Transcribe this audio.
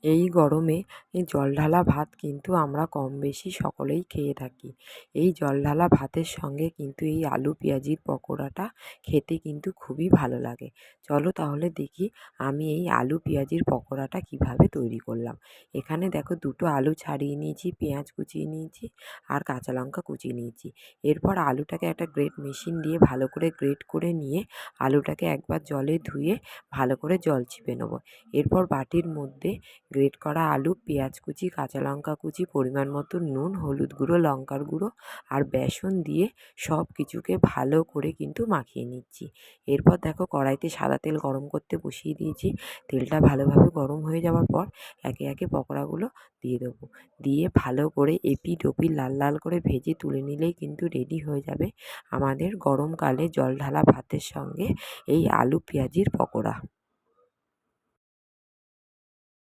এই গরমে এই জলঢালা ভাত কিন্তু আমরা কম বেশি সকলেই খেয়ে থাকি। এই জলঢালা ভাতের সঙ্গে কিন্তু এই আলু পেঁয়াজির পকোড়াটা খেতে কিন্তু খুবই ভালো লাগে। চলো তাহলে দেখি আমি এই আলু পেঁয়াজির পকোড়াটা কীভাবে তৈরি করলাম। এখানে দেখো দুটো আলু ছাড়িয়ে নিয়েছি, পেঁয়াজ কুচিয়ে নিয়েছি আর কাঁচা লঙ্কা কুচিয়ে নিয়েছি। এরপর আলুটাকে একটা গ্রেট মেশিন দিয়ে ভালো করে গ্রেট করে নিয়ে আলুটাকে একবার জলে ধুয়ে ভালো করে জল চিপে নেবো। এরপর বাটির মধ্যে গ্রেট করা আলু, পেঁয়াজ কুচি, কাঁচা লঙ্কা কুচি, পরিমাণ মতো নুন, হলুদ গুঁড়ো, লঙ্কার গুঁড়ো আর বেসন দিয়ে সব কিছুকে ভালো করে কিন্তু মাখিয়ে নিচ্ছি। এরপর দেখো কড়াইতে সাদা তেল গরম করতে বসিয়ে দিয়েছি। তেলটা ভালোভাবে গরম হয়ে যাওয়ার পর একে একে পকোড়াগুলো দিয়ে দেবো। দিয়ে ভালো করে এপিঠ ওপিঠ লাল লাল করে ভেজে তুলে নিলেই কিন্তু রেডি হয়ে যাবে আমাদের গরমকালে জলঢালা ভাতের সঙ্গে এই আলু পেঁয়াজির পকোড়া।